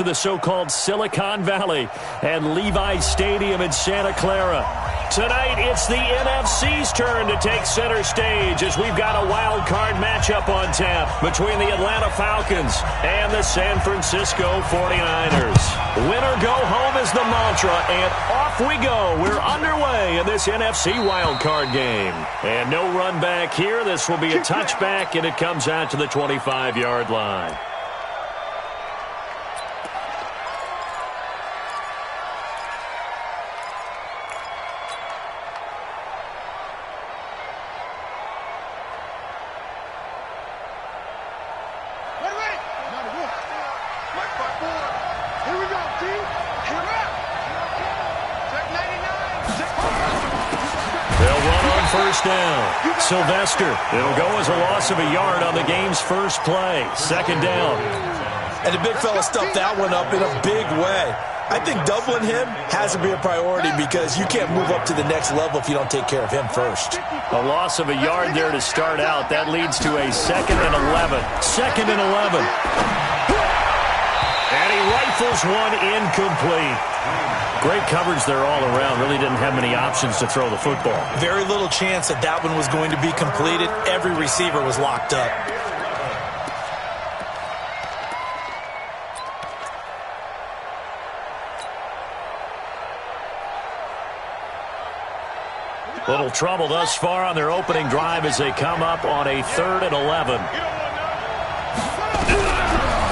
to the so-called Silicon Valley and Levi's Stadium in Santa Clara. Tonight, it's the NFC's turn to take center stage as we've got a wild card matchup on tap between the Atlanta Falcons and the San Francisco 49ers. Win or go home is the mantra, and off we go. We're underway in this NFC wild card game. And no run back here. This will be a touchback, and it comes out to the 25-yard line. First down. Sylvester. It'll go as a loss of a yard on the game's first play. Second down. And the big fella stuffed that one up in a big way. I think doubling him has to be a priority because you can't move up to the next level if you don't take care of him first. A loss of a yard there to start out. That leads to a 2nd and 11. 2nd and 11. And he rifles one incomplete. Great coverage there all around. Really didn't have many options to throw the football. Very little chance that that one was going to be completed. Every receiver was locked up. Little trouble thus far on their opening drive as they come up on a 3rd and 11.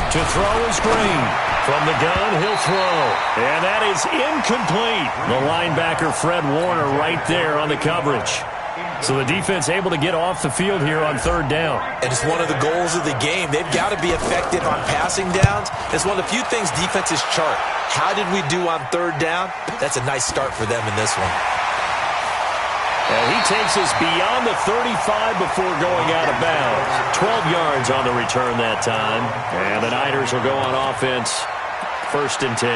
To throw is Green. From the gun, he'll throw. And that is incomplete. The linebacker, Fred Warner, right there on the coverage. So the defense able to get off the field here on 3rd down. And it's one of the goals of the game. They've got to be effective on passing downs. It's one of the few things defenses chart. How did we do on 3rd down? That's a nice start for them in this one. And he takes us beyond the 35 before going out of bounds. 12 yards on the return that time. And the Niners will go on offense. 1st and 10.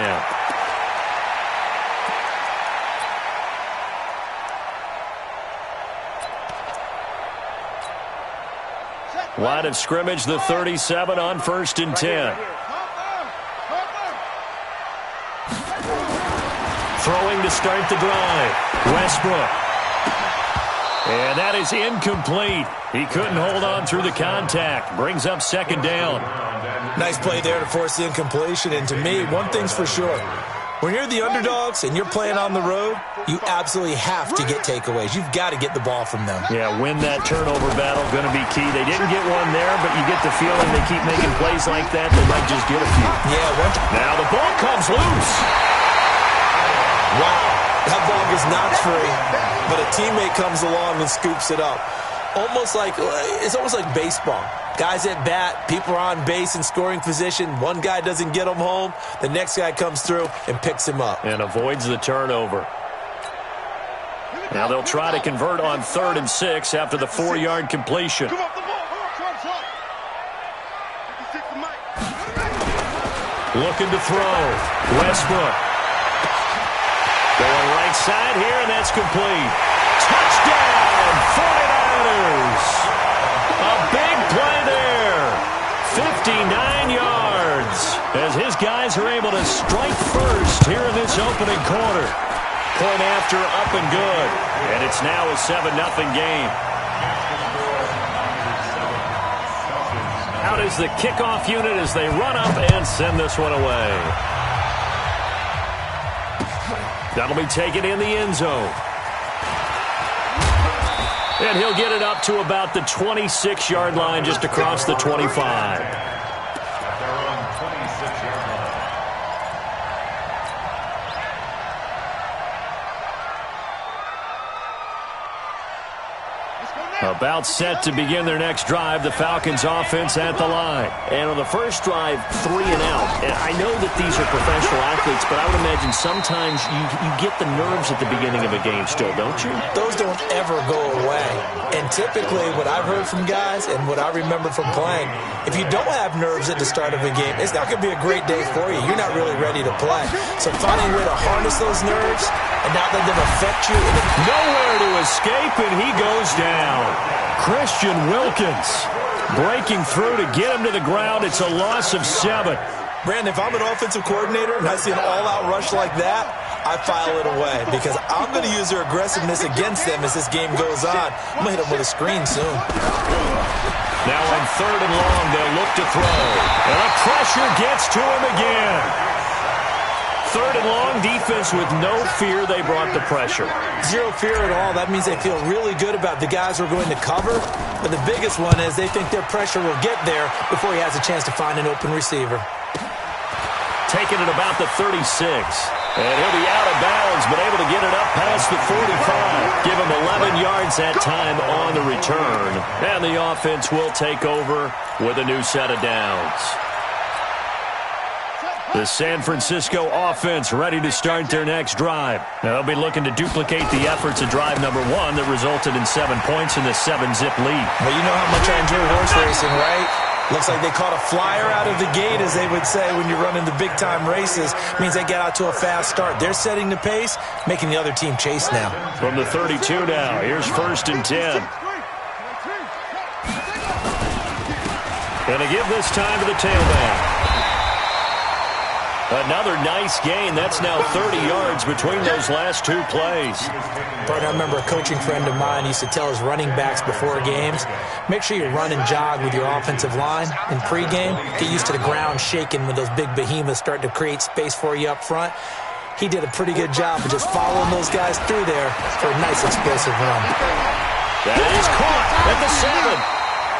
Line of scrimmage, the 37 on 1st and 10. Throwing to start the drive. Westbrook. And that is incomplete. He couldn't hold on through the contact. Brings up 2nd down. Nice play there to force the incompletion. And to me, one thing's for sure. When you're the underdogs and you're playing on the road, you absolutely have to get takeaways. You've got to get the ball from them. Yeah, win that turnover battle. Going to be key. They didn't get one there, but you get the feeling they keep making plays like that. They might just get a few. Yeah. Now the ball comes loose. Wow. That ball gets knocked free, but a teammate comes along and scoops it up. It's almost like baseball. Guys at bat, people are on base in scoring position. One guy doesn't get him home. The next guy comes through and picks him up. And avoids the turnover. Now they'll try to convert on 3rd and 6 after the 4-yard completion. Looking to throw. Westbrook. Going right side here, and that's complete. Touchdown, 49ers. A big play there. 59 yards as his guys are able to strike first here in this opening quarter. Point after, up and good. And it's now a 7-0 game. Out is the kickoff unit as they run up and send this one away. That'll be taken in the end zone. And he'll get it up to about the 26-yard line just across the 25. About set to begin their next drive, the Falcons offense at the line. And on the first drive, 3 and out. And I know that these are professional athletes, but I would imagine sometimes you get the nerves at the beginning of a game still, don't you? Those don't ever go away. And typically what I've heard from guys and what I remember from playing, if you don't have nerves at the start of a game, it's not going to be a great day for you. You're not really ready to play. So finding a way to harness those nerves and not let them affect you. Nowhere to escape, and he goes down. Christian Wilkins breaking through to get him to the ground. It's a loss of 7. Brandon, if I'm an offensive coordinator and I see an all-out rush like that, I file it away because I'm going to use their aggressiveness against them as this game goes on. I'm going to hit them with a screen soon. Now on 3rd and long, they'll look to throw. And the pressure gets to him again. 3rd and long, defense with no fear. They brought the pressure. Zero fear at all. That means they feel really good about the guys who are going to cover. But the biggest one is they think their pressure will get there before he has a chance to find an open receiver. Taking it about the 36. And he'll be out of bounds, but able to get it up past the 45. Give him 11 yards that time on the return. And the offense will take over with a new set of downs. The San Francisco offense ready to start their next drive. Now they'll be looking to duplicate the efforts of drive number 1 that resulted in 7 points in the 7-zip lead. Well, you know how much I enjoy horse racing, right? Looks like they caught a flyer out of the gate, as they would say when you're running the big-time races. Means they get out to a fast start. They're setting the pace, making the other team chase now. From the 32 now, here's 1st and 10. Gonna give this time to the tailback. Another nice gain. That's now 30 yards between those last 2 plays. But I remember a coaching friend of mine used to tell his running backs before games, make sure you run and jog with your offensive line in pregame. Get used to the ground shaking when those big behemoths start to create space for you up front. He did a pretty good job of just following those guys through there for a nice explosive run. That is caught at the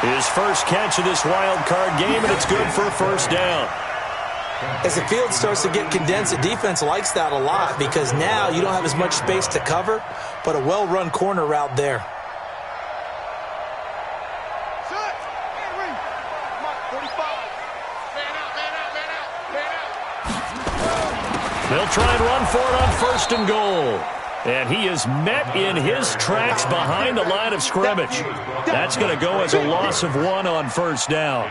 7. His first catch of this wild card game, and it's good for a 1st down. As the field starts to get condensed, the defense likes that a lot because now you don't have as much space to cover, but a well-run corner route there. They'll try and run for it on 1st and goal. And he is met in his tracks behind the line of scrimmage. That's going to go as a loss of 1 on 1st down.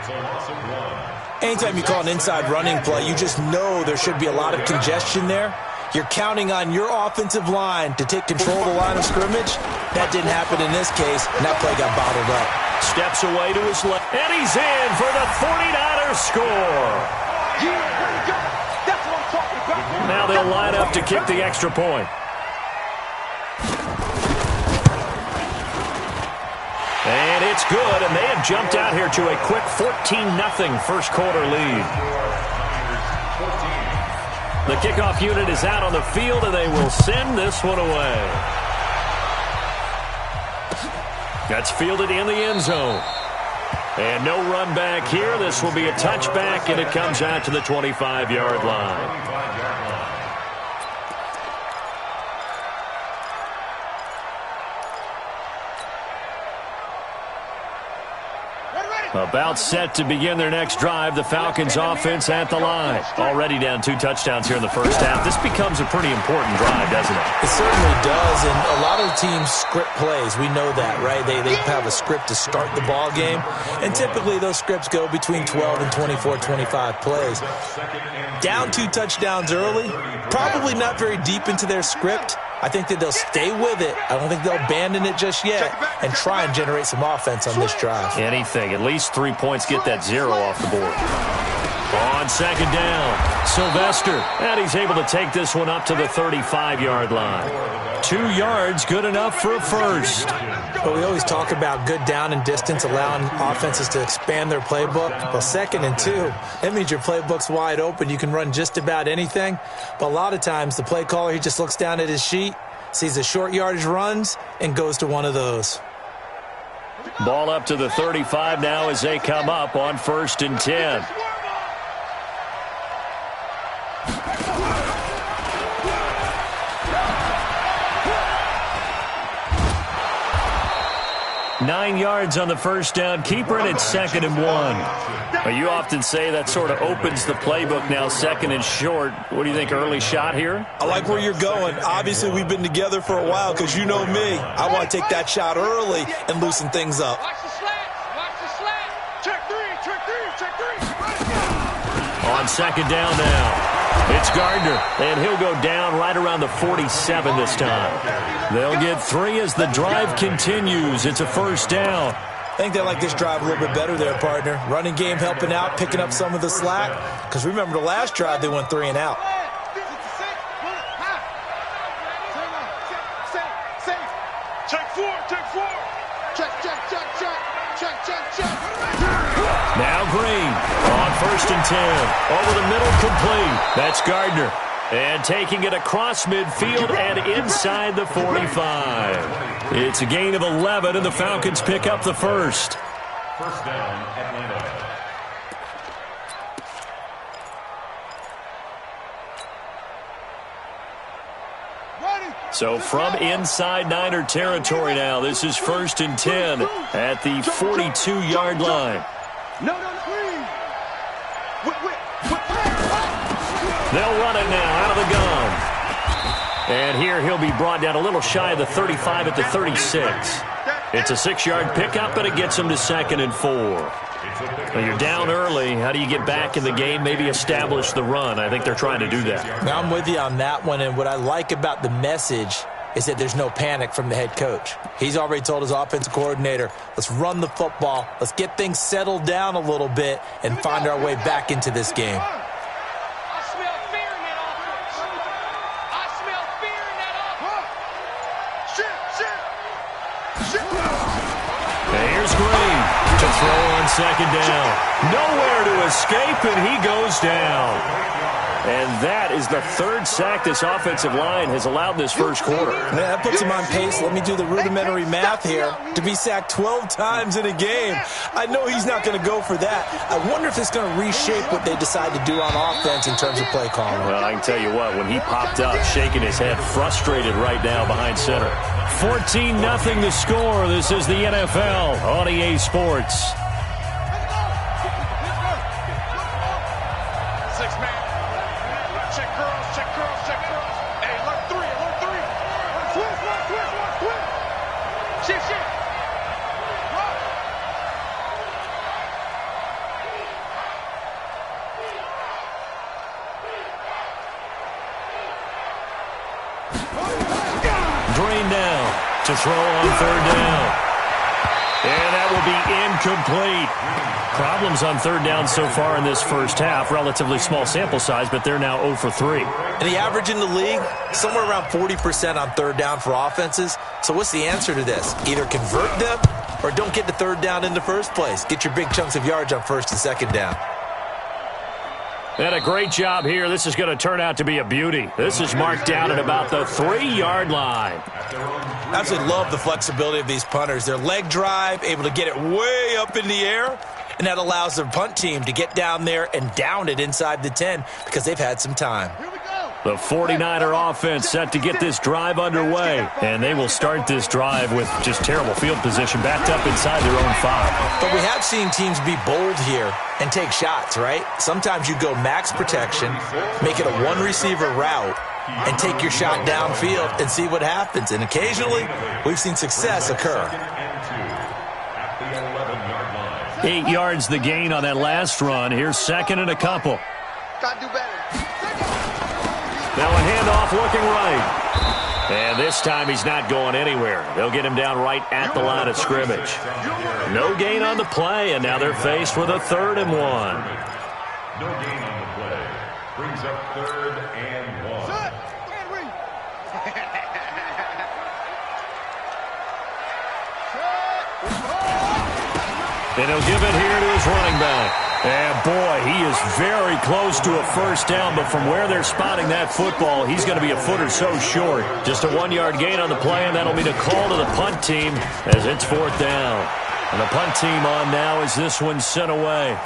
Anytime you call an inside running play, you just know there should be a lot of congestion there. You're counting on your offensive line to take control of the line of scrimmage. That didn't happen in this case, and that play got bottled up. Steps away to his left, and he's in for the 49ers score. Now they'll line up to kick the extra point. And it's good, and they have jumped out here to a quick 14-0 first quarter lead. The kickoff unit is out on the field, and they will send this one away. That's fielded in the end zone. And no run back here. This will be a touchback, and it comes out to the 25-yard line. About set to begin their next drive. The Falcons offense at the line. Already down 2 touchdowns here in the first half. This becomes a pretty important drive, doesn't it? It certainly does, and a lot of teams script plays. We know that, right? They have a script to start the ball game, and typically those scripts go between 12 and 24, 25 plays. Down 2 touchdowns early, probably not very deep into their script. I think that they'll stay with it. I don't think they'll abandon it just yet and try and generate some offense on this drive. Anything. At least 3 points. Get that 0 off the board. On 2nd down, Sylvester. And he's able to take this one up to the 35-yard line. 2 yards, good enough for a first. But we always talk about good down and distance, allowing offenses to expand their playbook. Well, 2nd and 2, that means your playbook's wide open. You can run just about anything. But a lot of times, the play caller, he just looks down at his sheet, sees the short yardage runs, and goes to one of those. Ball up to the 35 now as they come up on 1st and 10. Nine yards on the first down. Keeper, and it's 2nd and 1. Well, you often say that sort of opens the playbook now, 2nd and short. What do you think, early shot here? I like where you're going. Obviously, we've been together for a while because you know me. I want to take that shot early and loosen things up. Watch the slat. Watch the slat. Check 3, check 3, check 3. On 2nd down now. It's Gardner, and he'll go down right around the 47 this time. They'll get 3 as the drive continues. It's a 1st down. I think they like this drive a little bit better there, partner. Running game helping out, picking up some of the slack. Because remember the last drive, they went 3 and out. Now Green on 1st and 10. Over the middle, complete. That's Gardner. And taking it across midfield and inside the 45. It's a gain of 11, and the Falcons pick up the first. First down, Atlanta. So from inside Niner territory now, this is 1st and 10 at the 42-yard line. They'll run it now out of the gun. And here he'll be brought down a little shy of the 35 at the 36. It's a 6-yard pickup, and it gets him to 2nd and 4. Well, you're down early. How do you get back in the game, maybe establish the run? I think they're trying to do that. Now, I'm with you on that one, and what I like about the message is that there's no panic from the head coach. He's already told his offensive coordinator, let's run the football, let's get things settled down a little bit and find our way back into this game. Here's Green to throw on 2nd down. Nowhere to escape, and he goes down. And that is the 3rd sack this offensive line has allowed this first quarter. Man, that puts him on pace. Let me do the rudimentary math here. To be sacked 12 times in a game. I know he's not going to go for that. I wonder if it's going to reshape what they decide to do on offense in terms of play calling. Well, I can tell you what, when he popped up, shaking his head, frustrated right now behind center. 14-0 the score. This is the NFL on EA Sports. Green now to throw on 3rd down. And that will be incomplete. Problems on 3rd down so far in this first half. Relatively small sample size, but they're now 0 for 3. And the average in the league, somewhere around 40% on 3rd down for offenses. So what's the answer to this? Either convert them or don't get the 3rd down in the first place. Get your big chunks of yards on 1st and 2nd down. And a great job here. This is going to turn out to be a beauty. This is marked down at about the 3-yard line. I absolutely love the flexibility of these punters. Their leg drive, able to get it way up in the air, and that allows the punt team to get down there and down it inside the 10 because they've had some time. The 49er offense set to get this drive underway, and they will start this drive with just terrible field position backed up inside their own 5. But we have seen teams be bold here and take shots, right? Sometimes you go max protection, make it a one-receiver route, and take your shot downfield and see what happens. And occasionally, we've seen success occur. 8 yards the gain on that last run. Here's 2nd and a couple. Gotta do better. Now a handoff looking right. And this time he's not going anywhere. They'll get him down right at the line of scrimmage. No gain on the play, and now they're faced with a 3rd and 1. No gain on the play. Brings up 3rd and 1. And he'll give it here to his running back. And, boy, he is very close to a first down, but from where they're spotting that football, he's going to be a foot or so short. Just a 1-yard gain on the play, and that'll be the call to the punt team as it's 4th down. And the punt team on now as this one's sent away.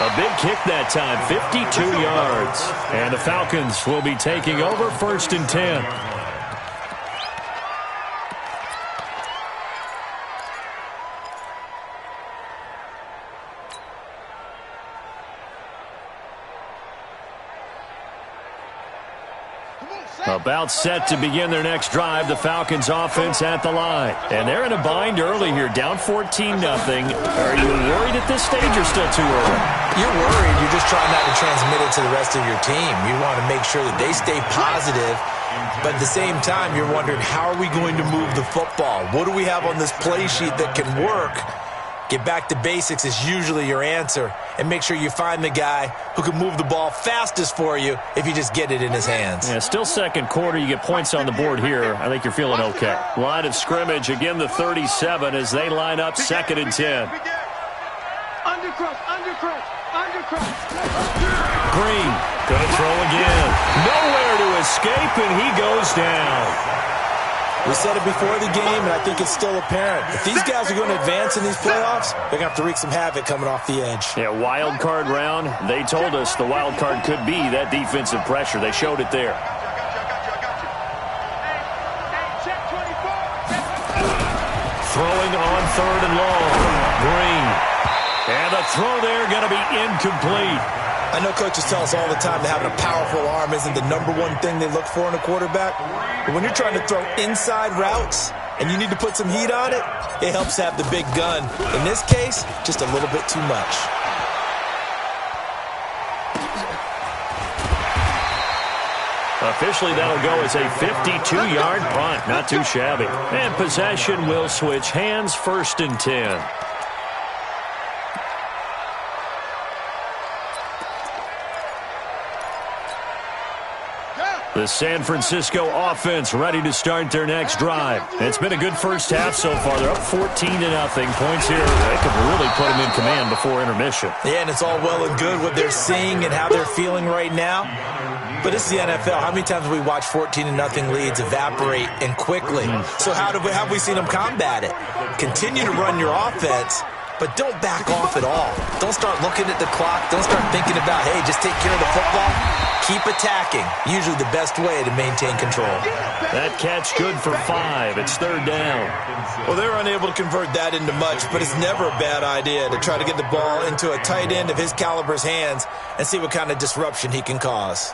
A big kick that time, 52 yards. And the Falcons will be taking over 1st and 10. About set to begin their next drive, the Falcons offense at the line. And they're in a bind early here, down 14-0. Are you worried at this stage or still too early? You're worried. You're just trying not to transmit it to the rest of your team. You want to make sure that they stay positive But at the same time, you're wondering, how are we going to move the football? What do we have on this play sheet that can work? Get back to basics is usually your answer. And make sure you find the guy who can move the ball fastest for you if you just get it in his hands. Yeah, still second quarter. You get points on the board here. I think you're feeling okay. Line of scrimmage, again the 37 as they line up 2nd and 10. Undercrush, undercrush, undercrush. Green, gonna throw again. Nowhere to escape, and he goes down. We said it before the game, and I think it's still apparent. If these guys are going to advance in these playoffs, they're going to have to wreak some havoc coming off the edge. Yeah, wild card round. They told us the wild card could be that defensive pressure. They showed it there. Throwing on 3rd and long. Green. And the throw there going to be incomplete. I know coaches tell us all the time that having a powerful arm isn't the #1 thing they look for in a quarterback. But when you're trying to throw inside routes and you need to put some heat on it, it helps have the big gun. In this case, just a little bit too much. Officially, that'll go as a 52-yard punt. Not too shabby. And possession will switch hands, 1st and 10. The San Francisco offense ready to start their next drive. It's been a good first half so far. They're up 14-0. Points here. They could really put them in command before intermission. Yeah, and it's all well and good what they're seeing and how they're feeling right now. But this is the NFL. How many times have we watched 14-0 leads evaporate and quickly? So how have we seen them combat it? Continue to run your offense, but don't back off at all. Don't start looking at the clock. Don't start thinking about, hey, just take care of the football. Keep attacking. Usually the best way to maintain control. That catch good for 5. It's 3rd down. Well, they're unable to convert that into much, but it's never a bad idea to try to get the ball into a tight end of his caliber's hands and see what kind of disruption he can cause.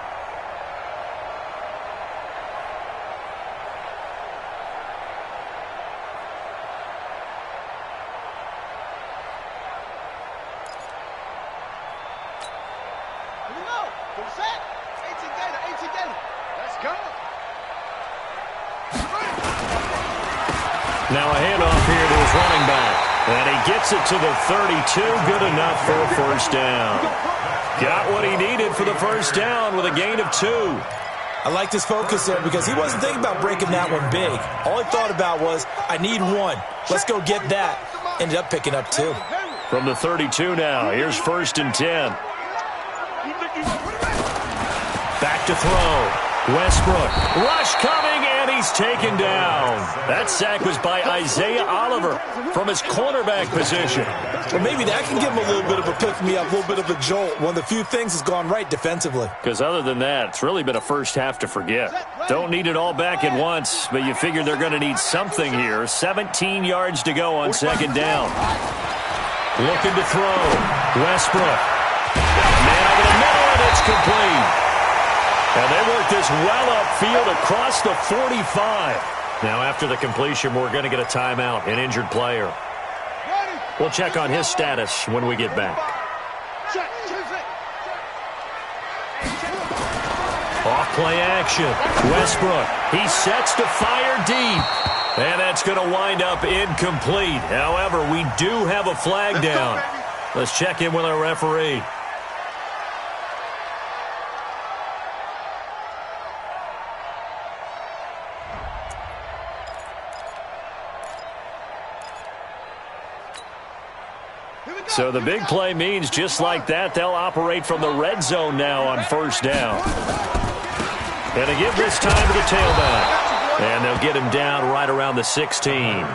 Now a handoff here to his running back. And he gets it to the 32. Good enough for a 1st down. Got what he needed for the 1st down with a gain of 2. I like this focus there because he wasn't thinking about breaking that one big. All he thought about was, I need 1. Let's go get that. Ended up picking up 2. From the 32 now, here's 1st and 10. Back to throw. Westbrook. Rush coming, and he's taken down. That sack was by Isaiah Oliver from his cornerback position. Well, maybe that can give him a little bit of a pick-me-up, a little bit of a jolt. One of the few things that's gone right defensively. Because other than that, it's really been a first half to forget. Don't need it all back at once, but you figure they're going to need something here. 17 yards to go on 2nd down. Looking to throw. Westbrook. Man over the middle, and it's complete. And they work this well upfield across the 45. Now, after the completion, we're going to get a timeout, an injured player. We'll check on his status when we get back. Off-play action. Westbrook. He sets to fire deep. And that's going to wind up incomplete. However, we do have a flag down. Let's check in with our referee. So the big play means just like that, they'll operate from the red zone now on 1st down. And they give this time to the tailback. And they'll get him down right around the 16.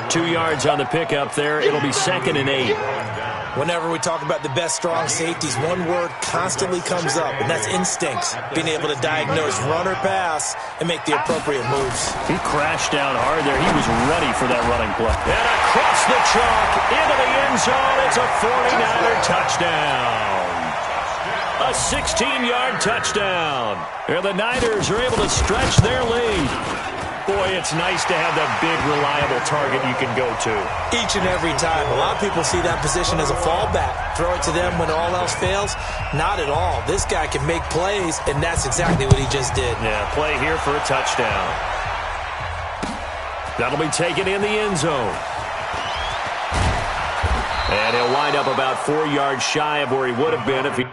2 yards on the pickup there. It'll be 2nd and 8. Whenever we talk about the best strong safeties, one word constantly comes up, and that's instincts. Being able to diagnose run or pass and make the appropriate moves. He crashed down hard there. He was ready for that running play. And across the chalk, into the end zone. It's a 49er touchdown. A 16-yard touchdown. And the Niners are able to stretch their lead. Boy, it's nice to have that big, reliable target you can go to. Each and every time. A lot of people see that position as a fallback. Throw it to them when all else fails. Not at all. This guy can make plays, and that's exactly what he just did. Yeah, play here for a touchdown. That'll be taken in the end zone. And he'll wind up about 4 yards shy of where he would have been if he...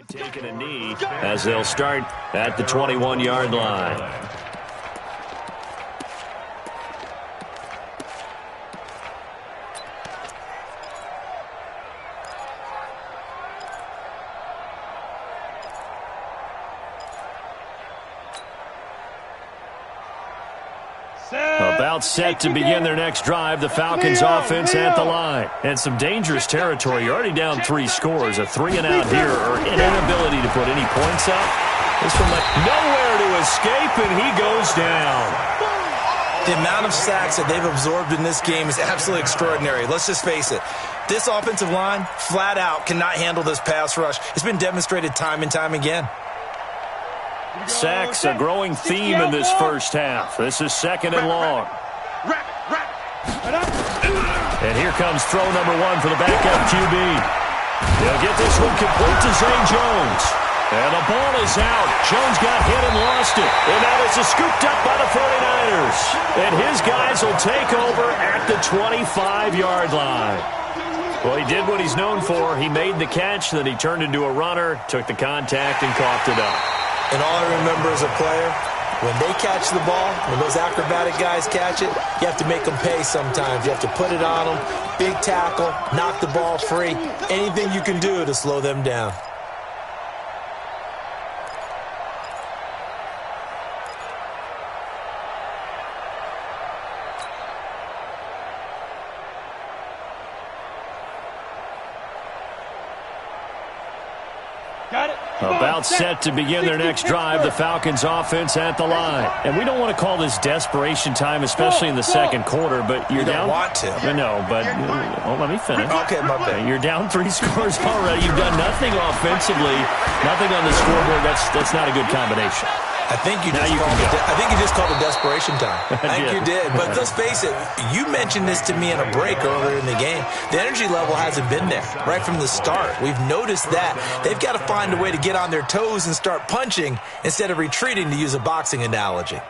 taking a knee as they'll start at the 21-yard line. About set to begin their next drive, the Falcons offense at the line. And some dangerous territory. You're already down 3 scores. A 3-and-out here, or an inability to put any points up. This one like nowhere to escape, and he goes down. The amount of sacks that they've absorbed in this game is absolutely extraordinary. Let's just face it. This offensive line, flat out, cannot handle this pass rush. It's been demonstrated time and time again. Sacks, a growing theme in this first half. This is 2nd and long. And here comes throw number 1 for the backup QB. He'll get this one complete to Zay Jones. And the ball is out. Jones got hit and lost it. And now this is scooped up by the 49ers. And his guys will take over at the 25-yard line. Well, he did what he's known for. He made the catch, then he turned into a runner, took the contact, and coughed it up. And all I remember as a player, when they catch the ball, when those acrobatic guys catch it, you have to make them pay sometimes. You have to put it on them, big tackle, knock the ball free, anything you can do to slow them down. About set to begin their next drive, the Falcons offense at the line. And we don't want to call this desperation time, especially in the second quarter, but you're down. You don't want to. I know, but let me finish. Okay, my bad. You're down 3 scores already. You've done nothing offensively, nothing on the scoreboard. That's not a good combination. I think you just called it desperation time. I think you did. But let's face it, you mentioned this to me in a break earlier in the game. The energy level hasn't been there right from the start. We've noticed that. They've got to find a way to get on their toes and start punching instead of retreating, to use a boxing analogy.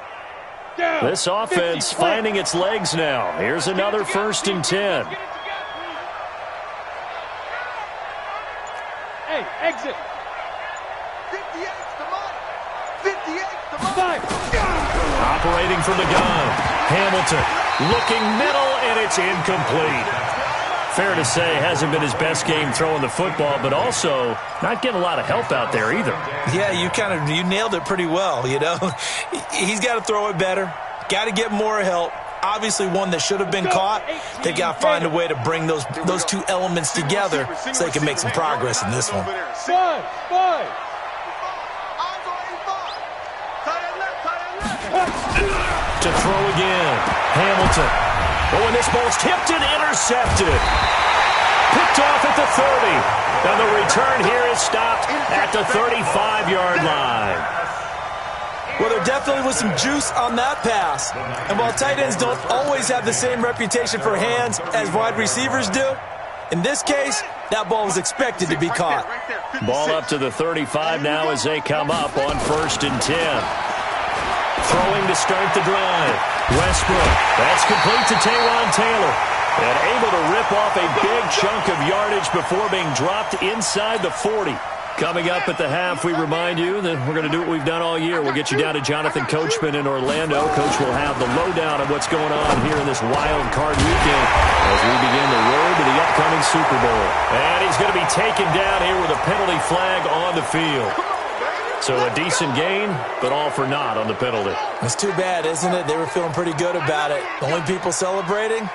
This offense finding its legs now. Here's another 1st and 10. Hey, exit. 58 to mine. Operating from the gun. Hamilton looking middle, and it's incomplete. Fair to say, hasn't been his best game throwing the football, but also not getting a lot of help out there either. Yeah, you nailed it pretty well, you know. He's got to throw it better. Got to get more help. Obviously one that should have been caught. They got to find a way to bring those 2 elements together so they can make some progress in this one. Five. To throw again. Hamilton. Oh, and this ball's tipped and intercepted. Picked off at the 30. And the return here is stopped at the 35-yard line. Well, there definitely was some juice on that pass. And while tight ends don't always have the same reputation for hands as wide receivers do, in this case, that ball was expected to be caught. Ball up to the 35 now as they come up on 1st and 10. Throwing to start the drive. Westbrook. That's complete to Taywan Taylor. And able to rip off a big chunk of yardage before being dropped inside the 40. Coming up at the half, we remind you that we're going to do what we've done all year. We'll get you down to Jonathan Coachman in Orlando. Coach will have the lowdown of what's going on here in this wild card weekend as we begin the road to the upcoming Super Bowl. And he's going to be taken down here with a penalty flag on the field. So a decent gain, but all for naught on the penalty. It's too bad, isn't it? They were feeling pretty good about it. The only people celebrating,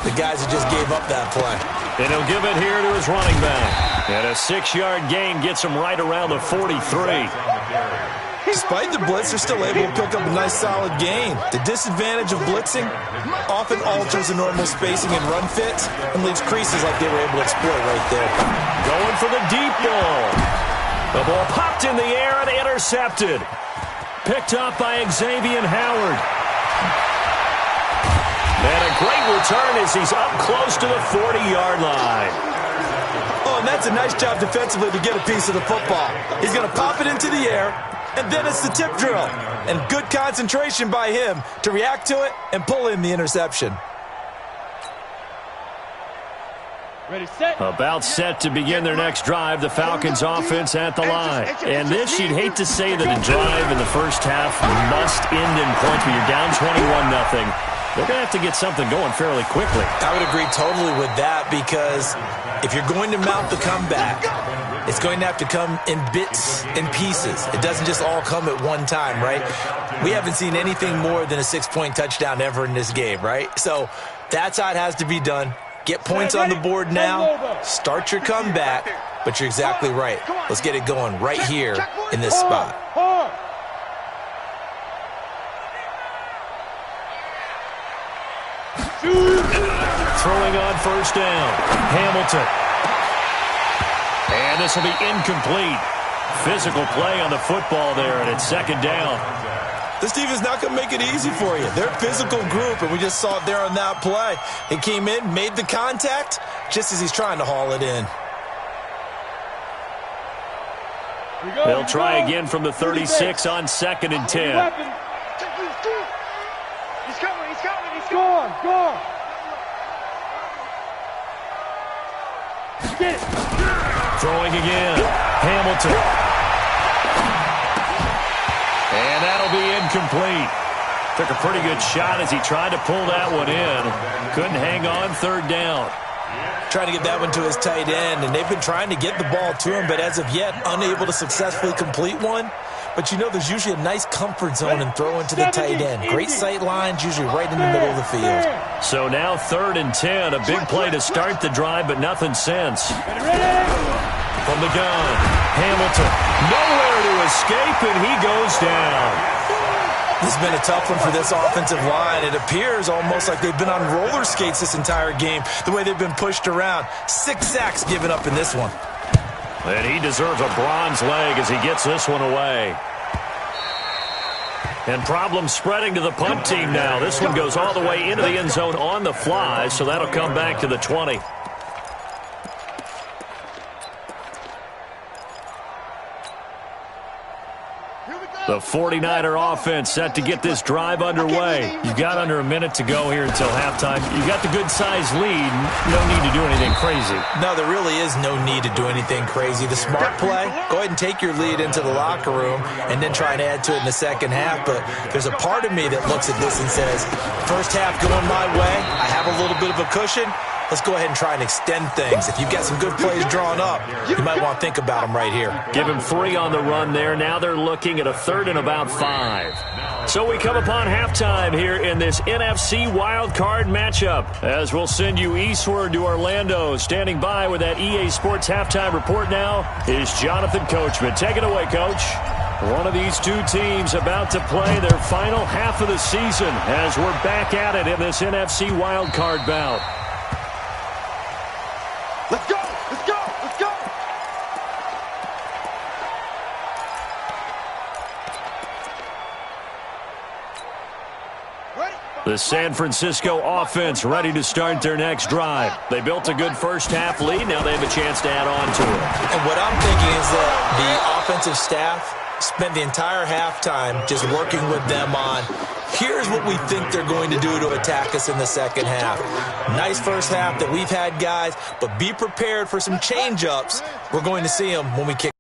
the guys who just gave up that play. And he'll give it here to his running back. And a 6-yard gain gets him right around the 43. Despite the blitz, they're still able to pick up a nice solid gain. The disadvantage of blitzing often alters the normal spacing and run fits and leaves creases like they were able to exploit right there. Going for the deep ball. The ball popped in the air and intercepted. Picked up by Xavier Howard. And a great return as he's up close to the 40-yard line. Oh, and that's a nice job defensively to get a piece of the football. He's going to pop it into the air, and then it's the tip drill. And good concentration by him to react to it and pull in the interception. Ready, set. About set to begin their next drive, the Falcons offense at the line. And this, you'd hate to say that a drive in the first half must end in points, but you're down 21-0. They're going to have to get something going fairly quickly. I would agree totally with that, because if you're going to mount the comeback, it's going to have to come in bits and pieces. It doesn't just all come at one time, right? We haven't seen anything more than a 6-point touchdown ever in this game, right? So that's how it has to be done. Get points on the board now, start your comeback, but you're exactly right. Let's get it going right here in this spot. Throwing on first down, Hamilton. And this will be incomplete. Physical play on the football there, and it's second down. This team is not going to make it easy for you. They're a physical group, and we just saw it there on that play. He came in, made the contact, just as he's trying to haul it in. They'll try again from the 36 on 2nd and 10. He's coming, he's coming, he's going, go. Get it. Throwing again, Hamilton. And that'll be incomplete. Took a pretty good shot as he tried to pull that one in. Couldn't hang on, third down. Trying to get that one to his tight end, and they've been trying to get the ball to him, but as of yet, unable to successfully complete one. But you know there's usually a nice comfort zone in throwing to the tight end. Great sight lines, usually right in the middle of the field. So now 3rd and 10, a big play to start the drive, but nothing since. From the gun, Hamilton, nowhere to escape, and he goes down. This has been a tough one for this offensive line. It appears almost like they've been on roller skates this entire game, the way they've been pushed around. 6 sacks given up in this one. And he deserves a bronze leg as he gets this one away. And problems spreading to the punt team now. This one goes all the way into the end zone on the fly, so that'll come back to the 20. The 49er offense set to get this drive underway. You've got under a minute to go here until halftime. You've got the good-sized lead. No need to do anything crazy. No, there really is no need to do anything crazy. The smart play, go ahead and take your lead into the locker room and then try and add to it in the second half. But there's a part of me that looks at this and says, first half going my way, I have a little bit of a cushion. Let's go ahead and try and extend things. If you've got some good plays drawn up, you might want to think about them right here. Give him 3 on the run there. Now they're looking at a 3rd and about 5. So we come upon halftime here in this NFC wildcard matchup, as we'll send you eastward to Orlando. Standing by with that EA Sports halftime report now is Jonathan Coachman. Take it away, Coach. One of these two teams about to play their final half of the season as we're back at it in this NFC wildcard bout. Let's go, let's go, let's go. Ready? The San Francisco offense ready to start their next drive. They built a good first half lead. Now they have a chance to add on to it. And what I'm thinking is that the offensive staff spent the entire halftime just working with them on, here's what we think they're going to do to attack us in the second half. Nice first half that we've had, guys, but be prepared for some change-ups. We're going to see them when we kick.